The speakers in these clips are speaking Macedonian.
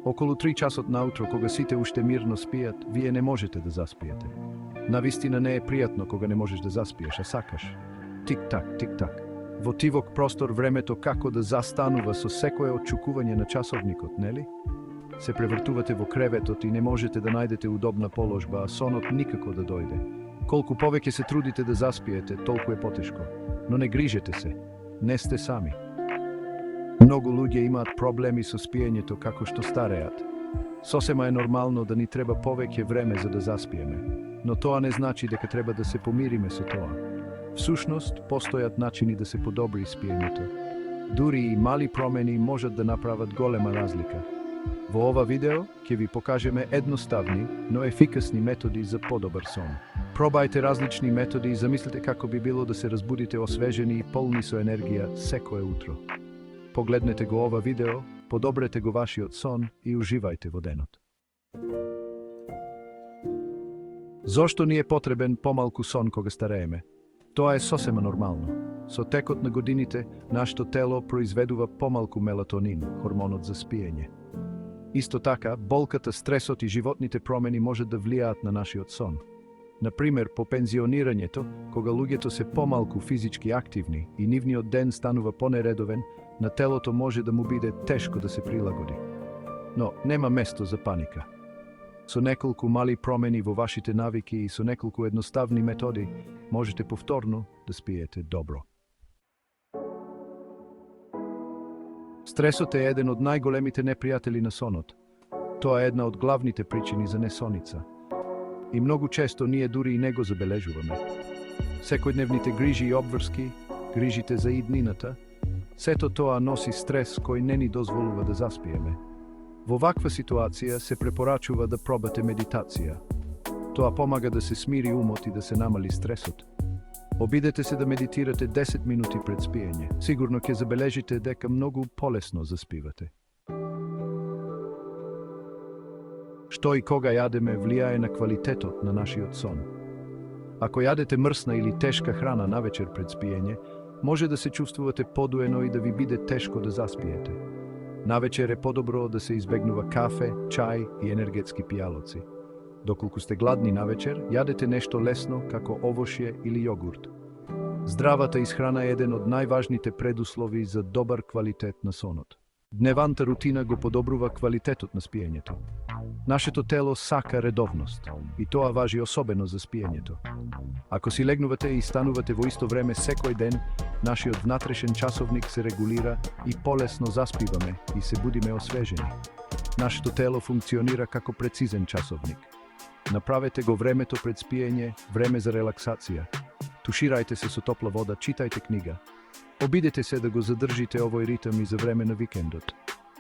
Околу 3 часот наутро, кога сите уште мирно спијат, вие не можете да заспиете. Навистина не е пријатно кога не можеш да заспиеш, а сакаш. Тик-так, тик-так. Во тивок простор времето како да застанува со секое отчукување на часовникот, нели? Се превртувате во креветот и не можете да најдете удобна положба, а сонот никако да дојде. Колку повеќе се трудите да заспиете, толку е потешко. Но не грижете се, не сте сами. Многу луѓе имаат проблеми со спиењето како што стареат. Сосема е нормално да ни треба повеќе време за да заспиеме, но тоа не значи дека треба да се помириме со тоа. Всушност, постојат начини да се подобри спиењето. Дури и мали промени можат да направат голема разлика. Во ова видео ќе ви покажеме едноставни, но ефикасни методи за подобар сон. Пробајте различни методи и замислете како би било да се разбудите освежени и полни со енергија секое утро. Погледнете го ова видео, подобрете го вашиот сон и уживајте во денот. Зошто ни е потребен помалку сон кога старееме? Тоа е сосема нормално. Со текот на годините, нашето тело произведува помалку мелатонин, хормонот за спиење. Исто така, болката, стресот и животните промени можат да влијаат на нашиот сон. Например, по пензионирањето, кога луѓето се помалку физички активни и нивниот ден станува понередовен, на телото може да му биде тешко да се прилагоди. Но нема место за паника. Со неколку мали промени во вашите навики и со неколку едноставни методи, можете повторно да спиете добро. Стресот е еден од најголемите непријатели на сонот. Тоа е една од главните причини за несоница. И многу често ние дури и не го забележуваме. Секојдневните грижи и обврски, грижите за иднината, сето тоа носи стрес кој не ни дозволува да заспиеме. Во ваква ситуација се препорачува да пробате медитација. Тоа помага да се смири умот и да се намали стресот. Обидете се да медитирате 10 минути пред спиење. Сигурно ќе забележите дека многу полесно заспивате. Што и кога јадеме влијае на квалитетот на нашиот сон. Ако јадете мрсна или тешка храна навечер пред спиење, може да се чувствувате подуено и да ви биде тешко да заспиете. Навечер е подобро да се избегнува кафе, чај и енергетски пијалоци. Доколку сте гладни навечер, јадете нешто лесно како овошје или јогурт. Здравата исхрана е еден од најважните предуслови за добар квалитет на сонот. Дневната рутина го подобрува квалитетот на спиењето. Нашето тело сака редовност и тоа важи особено за спиењето. Ако си легнувате и станувате во исто време секој ден, нашиот внатрешен часовник се регулира и полесно заспиваме и се будиме освежени. Нашето тело функционира како прецизен часовник. Направете го времето пред спиење, време за релаксација. Туширајте се со топла вода, читајте книга. Обидете се да го задржите овој ритм и за време на викендот.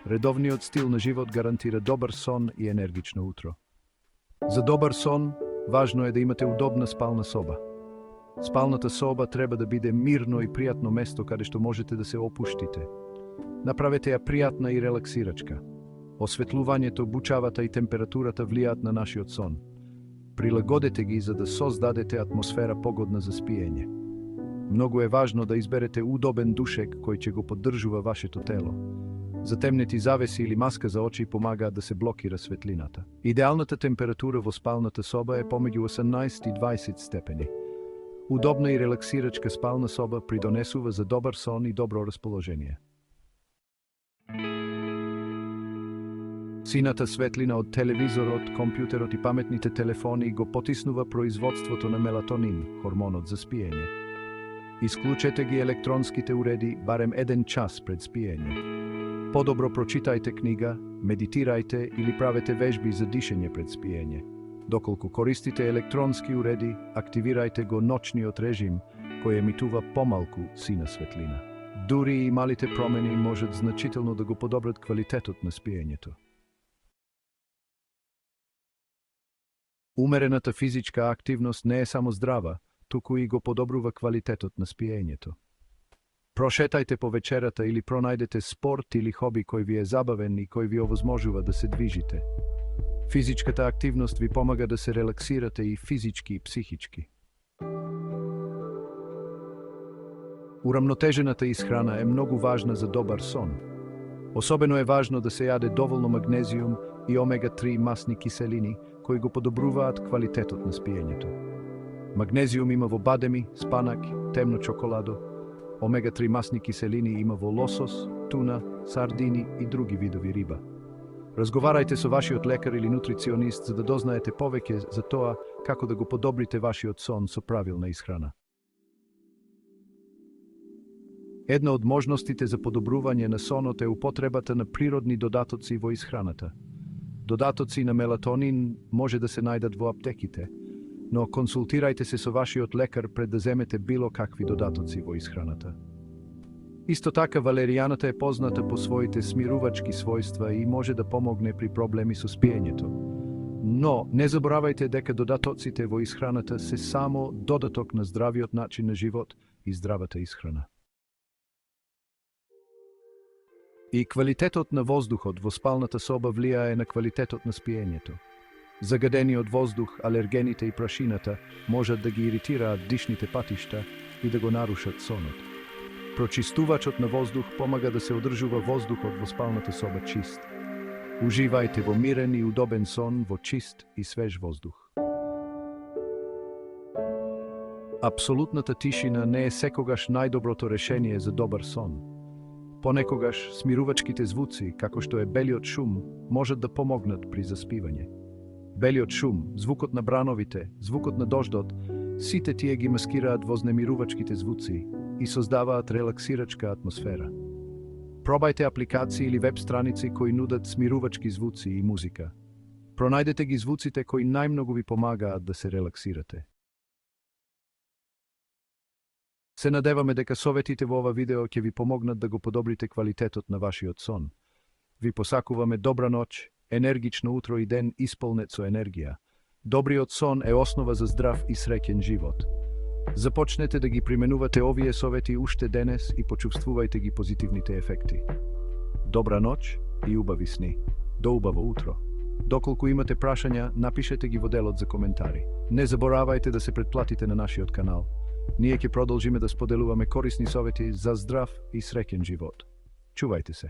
Редовниот стил на живот гарантира добар сон и енергично утро. За добар сон, важно е да имате удобна спална соба. Спалната соба треба да биде мирно и пријатно место каде што можете да се опуштите. Направете ја пријатна и релаксирачка. Осветлувањето, бучавата и температурата влијаат на нашиот сон. Прилагодете ги за да создадете атмосфера погодна за спиење. Многу е важно да изберете удобен душек кој ќе го поддржува вашето тело. Затемнети завеси или маска за очи помагаат да се блокира светлината. Идеалната температура во спалната соба е помеѓу 18 и 20 степени. Удобна и релаксирачка спална соба придонесува за добар сон и добро расположение. Сината светлина од телевизорот, компјутерот и паметните телефони го потиснува производството на мелатонин, хормонот за спиење. Исклучете ги електронските уреди барем 1 час пред спиење. Подобро прочитајте книга, медитирајте или правете вежби за дишење пред спиење. Доколку користите електронски уреди, активирајте го ночниот режим, кој емитува помалку сина светлина. Дури и малите промени можат значително да го подобрат квалитетот на спиењето. Умерената физичка активност не е само здрава, туку и го подобрува квалитетот на спиењето. Прошетајте по вечерата или пронајдете спорт или хоби кој ви е забавен и кој ви овозможува да се движите. Физичката активност ви помага да се релаксирате и физички и психички. Урамнотежената исхрана е многу важна за добар сон. Особено е важно да се јаде доволно магнезиум и омега-3 масни киселини, кои го подобруваат квалитетот на спиењето. Магнезиум има во бадеми, спанак, темно чоколадо. Омега-3 масни киселини има во лосос, туна, сардини и други видови риба. Разговарајте со вашиот лекар или нутриционист за да дознаете повеќе за тоа како да го подобрите вашиот сон со правилна исхрана. Една од можностите за подобрување на сонот е употребата на природни додатоци во исхраната. Додатоци на мелатонин може да се најдат во аптеките, но консултирајте се со вашиот лекар пред да земете било какви додатоци во исхраната. Исто така, валеријаната е позната по своите смирувачки својства и може да помогне при проблеми со спиењето. Но не заборавајте дека додатоците во исхраната се само додаток на здравиот начин на живот и здравата исхрана. И квалитетот на воздухот во спалната соба влијае на квалитетот на спиењето. Загадениот воздух, алергените и прашината можат да ги иритираат дишните патишта и да го нарушат сонот. Прочистувачот на воздух помага да се одржува воздухот во спалната соба чист. Уживајте во мирен и удобен сон во чист и свеж воздух. Апсолутната тишина не е секогаш најдоброто решение за добар сон. Понекогаш смирувачките звуци, како што е белиот шум, можат да помогнат при заспивање. Белиот шум, звукот на брановите, звукот на дождот, сите тие ги маскираат вознемирувачките звуци и создаваат релаксирачка атмосфера. Пробајте апликации или веб страници кои нудат смирувачки звуци и музика. Пронајдете ги звуците кои најмногу ви помагаат да се релаксирате. Се надеваме дека советите во ова видео ќе ви помогнат да го подобрите квалитетот на вашиот сон. Ви посакуваме добра ноќ, енергично утро и ден исполнет со енергија. Добриот сон е основа за здрав и среќен живот. Започнете да ги применувате овие совети уште денес и почувствувајте ги позитивните ефекти. Добра ноќ и убави сни. До убаво утро. Доколку имате прашања, напишете ги во делот за коментари. Не заборавајте да се претплатите на нашиот канал. Ние ќе продолжиме да споделуваме корисни совети за здрав и среќен живот. Чувајте се.